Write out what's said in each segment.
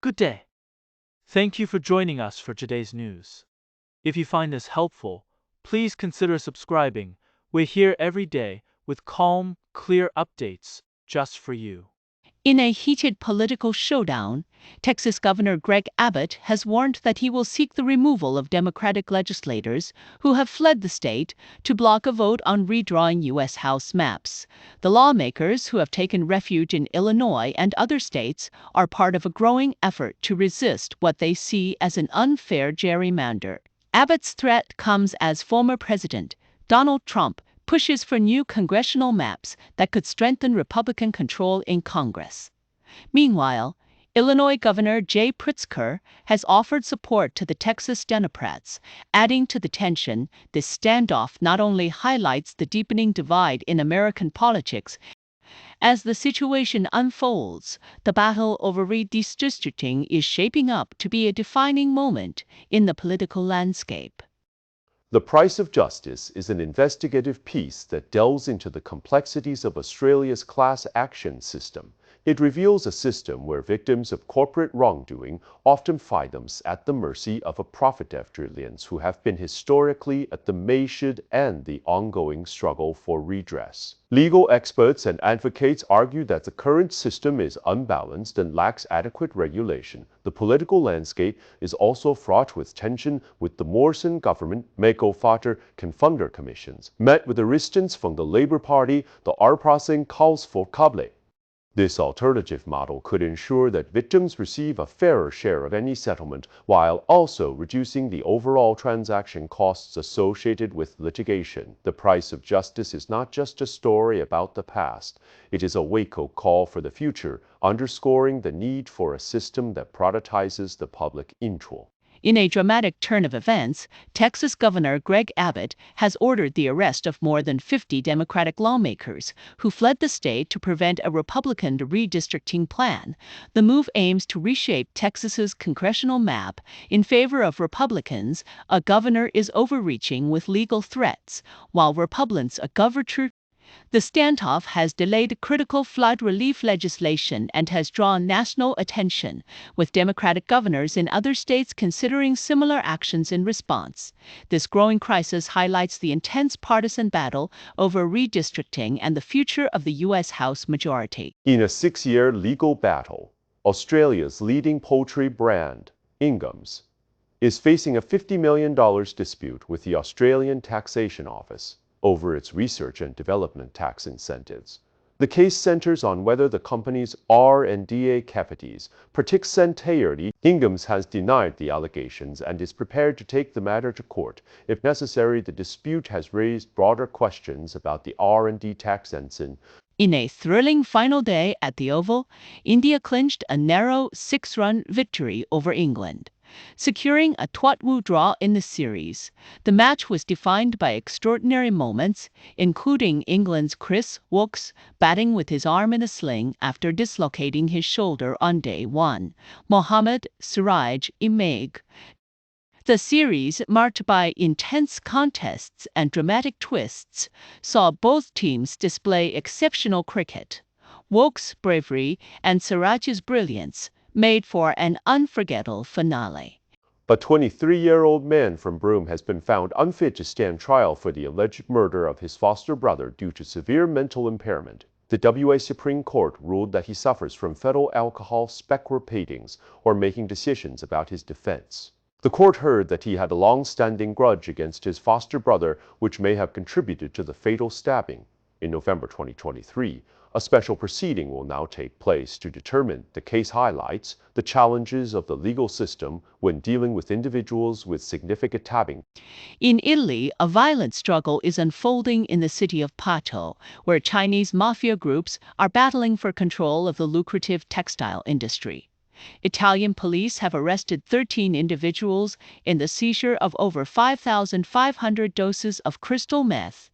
Good day. Thank you for joining us for today's news. If you find this helpful, please consider subscribing. We're here every day with calm, clear updates just for you. In a heated political showdown, Texas Governor Greg Abbott has warned that he will seek the removal of Democratic legislators who have fled the state to block a vote on redrawing U.S. House maps. The lawmakers who have taken refuge in Illinois and other states are part of a growing effort to resist what they see as an unfair gerrymander. Abbott's threat comes as former President Donald Trump pushes for new congressional maps that could strengthen Republican control in Congress. Meanwhile, Illinois Governor Jay Pritzker has offered support to the Texas Democrats, adding to the tension. This standoff not only highlights the deepening divide in American politics. As the situation unfolds, the battle over redistricting is shaping up to be a defining moment in the political landscape. The Price of Justice is an investigative piece that delves into the complexities of Australia's class action system. It reveals a system where victims of corporate wrongdoing often find themselves at the mercy of a profit-after aliens who have been historically at the measured and the ongoing struggle for redress. Legal experts and advocates argue that the current system is unbalanced and lacks adequate regulation. The political landscape is also fraught with tension, with the Morrison government, Mako Fater, Confunder commissions. Met with resistance from the Labour Party, the Arprasing calls for Kable. This alternative model could ensure that victims receive a fairer share of any settlement while also reducing the overall transaction costs associated with litigation. The Price of Justice is not just a story about the past. It is a wake-up call for the future, underscoring the need for a system that prioritizes the public interest. In a dramatic turn of events, Texas Governor Greg Abbott has ordered the arrest of more than 50 Democratic lawmakers who fled the state to prevent a Republican redistricting plan. The move aims to reshape Texas's congressional map in favor of Republicans. A governor is overreaching with legal threats, while Republicans a governor. The standoff has delayed critical flood relief legislation and has drawn national attention, with Democratic governors in other states considering similar actions in response. This growing crisis highlights the intense partisan battle over redistricting and the future of the U.S. House majority. In a 6-year legal battle, Australia's leading poultry brand, Ingham's, is facing a $50 million dispute with the Australian Taxation Office over its research and development tax incentives. The case centers on whether the company's R&D capacities protect entirety. Ingham has denied the allegations and is prepared to take the matter to court. If necessary, the dispute has raised broader questions about the R&D tax ensign. In a thrilling final day at the Oval, India clinched a narrow 6-run victory over England, securing a 2-2 draw in the series. The match was defined by extraordinary moments, including England's Chris Woakes batting with his arm in a sling after dislocating his shoulder on day 1. Mohammad Siraj Imag. The series, marked by intense contests and dramatic twists, saw both teams display exceptional cricket. Woakes' bravery and Siraj's brilliance made for an unforgettable finale. A 23-year-old man from Broome has been found unfit to stand trial for the alleged murder of his foster brother due to severe mental impairment. The WA Supreme Court ruled that he suffers from fetal alcohol spectropatings or making decisions about his defense. The court heard that he had a long-standing grudge against his foster brother, which may have contributed to the fatal stabbing. In November 2023, a special proceeding will now take place to determine. The case highlights the challenges of the legal system when dealing with individuals with significant tabbing. In Italy, a violent struggle is unfolding in the city of Pato, where Chinese mafia groups are battling for control of the lucrative textile industry. Italian police have arrested 13 individuals in the seizure of over 5,500 doses of crystal meth.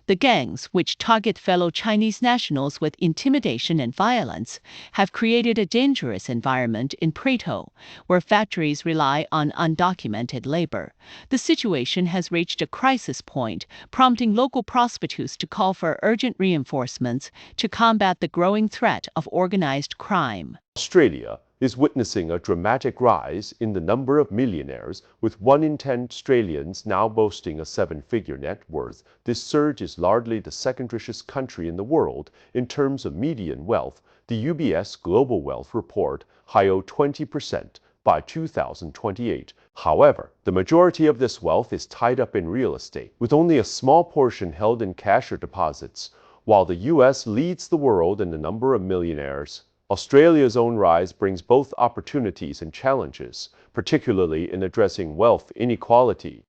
The gangs, which target fellow Chinese nationals with intimidation and violence, have created a dangerous environment in Prato, where factories rely on undocumented labor. The situation has reached a crisis point, prompting local prostitutes to call for urgent reinforcements to combat the growing threat of organized crime. Australia is witnessing a dramatic rise in the number of millionaires, with 1 in 10 Australians now boasting a 7-figure net worth. This surge is largely the second richest country in the world in terms of median wealth. The UBS Global Wealth Report high 20% by 2028. However, the majority of this wealth is tied up in real estate, with only a small portion held in cash or deposits. While the US leads the world in the number of millionaires, Australia's own rise brings both opportunities and challenges, particularly in addressing wealth inequality.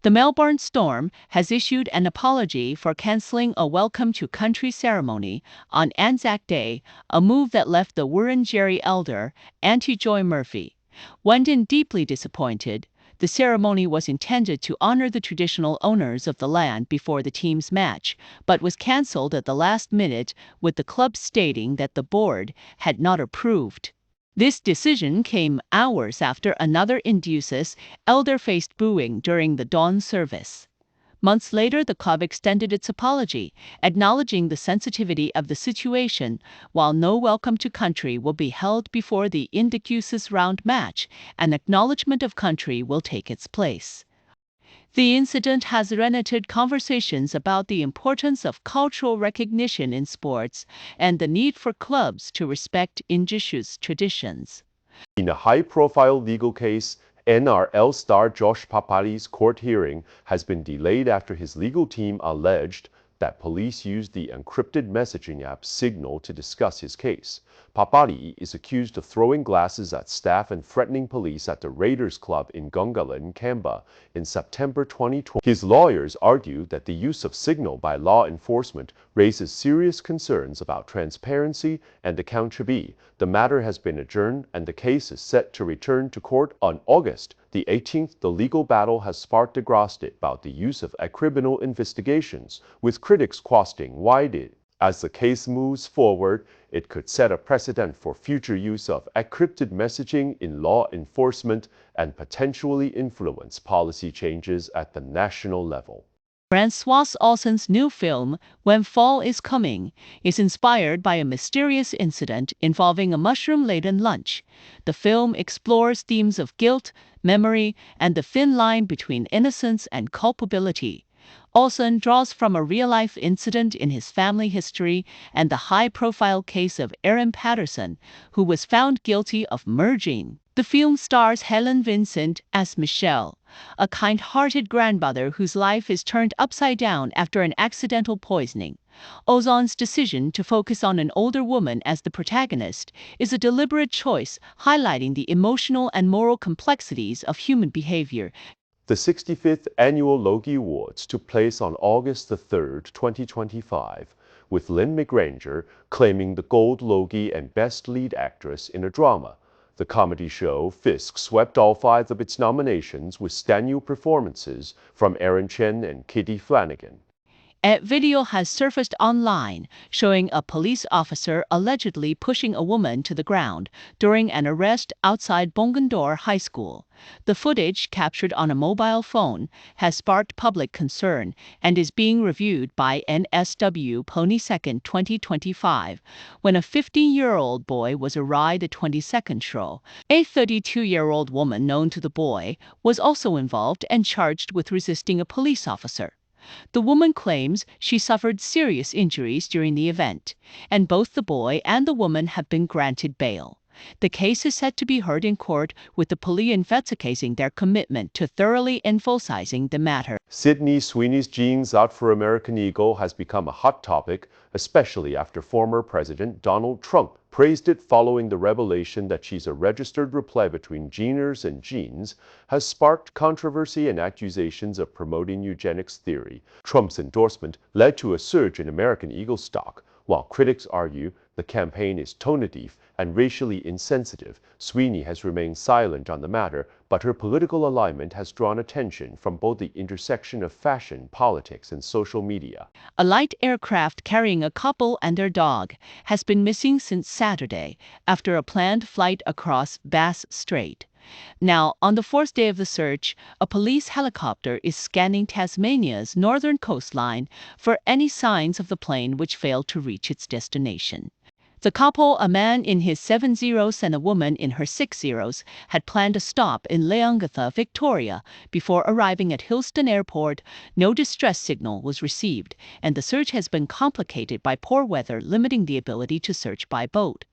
The Melbourne Storm has issued an apology for cancelling a Welcome to Country ceremony on Anzac Day, a move that left the Wurundjeri elder, Auntie Joy Murphy, Wendan deeply disappointed. The ceremony was intended to honor the traditional owners of the land before the team's match, but was cancelled at the last minute, with the club stating that the board had not approved. This decision came hours after another Induces elder faced booing during the dawn service. Months later, the club extended its apology, acknowledging the sensitivity of the situation. While no Welcome to Country will be held before the Induces round match, an acknowledgement of country will take its place. The incident has ignited conversations about the importance of cultural recognition in sports and the need for clubs to respect Indigenous traditions. In a high-profile legal case, NRL star Josh Papali's court hearing has been delayed after his legal team alleged that police used the encrypted messaging app Signal to discuss his case. Papali is accused of throwing glasses at staff and threatening police at the Raiders Club in Gungahlin, Canberra in September 2020. His lawyers argue that the use of Signal by law enforcement raises serious concerns about transparency and accountability. The matter has been adjourned and the case is set to return to court on August the 18th. The legal battle has sparked a dispute about the use of criminal investigations, with critics questioning why it is. As the case moves forward, it could set a precedent for future use of encrypted messaging in law enforcement and potentially influence policy changes at the national level. Francois Ozon's new film, When Fall is Coming, is inspired by a mysterious incident involving a mushroom-laden lunch. The film explores themes of guilt, memory, and the thin line between innocence and culpability. Ozon draws from a real-life incident in his family history and the high-profile case of Aaron Patterson, who was found guilty of murdering. The film stars Helen Vincent as Michelle, a kind-hearted grandmother whose life is turned upside down after an accidental poisoning. Ozon's decision to focus on an older woman as the protagonist is a deliberate choice, highlighting the emotional and moral complexities of human behavior. The 65th Annual Logie Awards took place on August 3, 2025, with Lynn McGranger claiming the Gold Logie and Best Lead Actress in a Drama. The comedy show Fisk swept all 5 of its nominations with standout performances from Aaron Chen and Kitty Flanagan. A video has surfaced online showing a police officer allegedly pushing a woman to the ground during an arrest outside Bungendore High School. The footage, captured on a mobile phone, has sparked public concern and is being reviewed by NSW Pony 2nd 2025, when a 15-year-old boy was arraigned the 22nd show. A 32-year-old woman known to the boy was also involved and charged with resisting a police officer. The woman claims she suffered serious injuries during the event, and both the boy and the woman have been granted bail. The case is set to be heard in court, with the police investigating their commitment to thoroughly emphasizing the matter. Sydney Sweeney's jeans out for American Eagle has become a hot topic, especially after former President Donald Trump praised it following the revelation that she's a registered reply between jeaners and jeans, has sparked controversy and accusations of promoting eugenics theory. Trump's endorsement led to a surge in American Eagle stock. While critics argue the campaign is tone-deaf and racially insensitive, Sweeney has remained silent on the matter, but her political alignment has drawn attention from both the intersection of fashion, politics, and social media. A light aircraft carrying a couple and their dog has been missing since Saturday after a planned flight across Bass Strait. Now, on the 4th day of the search, a police helicopter is scanning Tasmania's northern coastline for any signs of the plane which failed to reach its destination. The couple, a man in his 70s and a woman in her 60s, had planned a stop in Leongatha, Victoria. Before arriving at Hillston Airport, no distress signal was received, and the search has been complicated by poor weather limiting the ability to search by boat.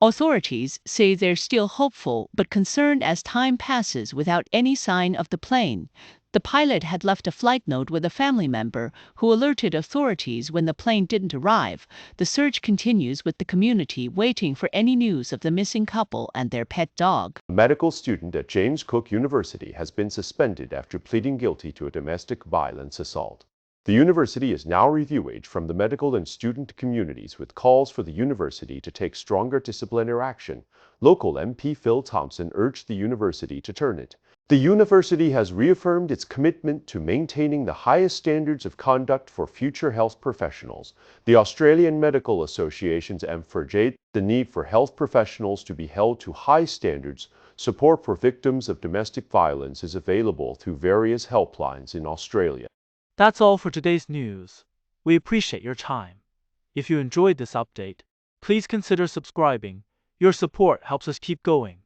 Authorities say they're still hopeful but concerned as time passes without any sign of the plane. The pilot had left a flight note with a family member who alerted authorities when the plane didn't arrive. The search continues with the community waiting for any news of the missing couple and their pet dog. A medical student at James Cook University has been suspended after pleading guilty to a domestic violence assault. The university is now reviewing from the medical and student communities with calls for the university to take stronger disciplinary action. Local MP Phil Thompson urged the university to turn it. The university has reaffirmed its commitment to maintaining the highest standards of conduct for future health professionals. The Australian Medical Associations emphasized the need for health professionals to be held to high standards. Support for victims of domestic violence is available through various helplines in Australia. That's all for today's news. We appreciate your time. If you enjoyed this update, please consider subscribing. Your support helps us keep going.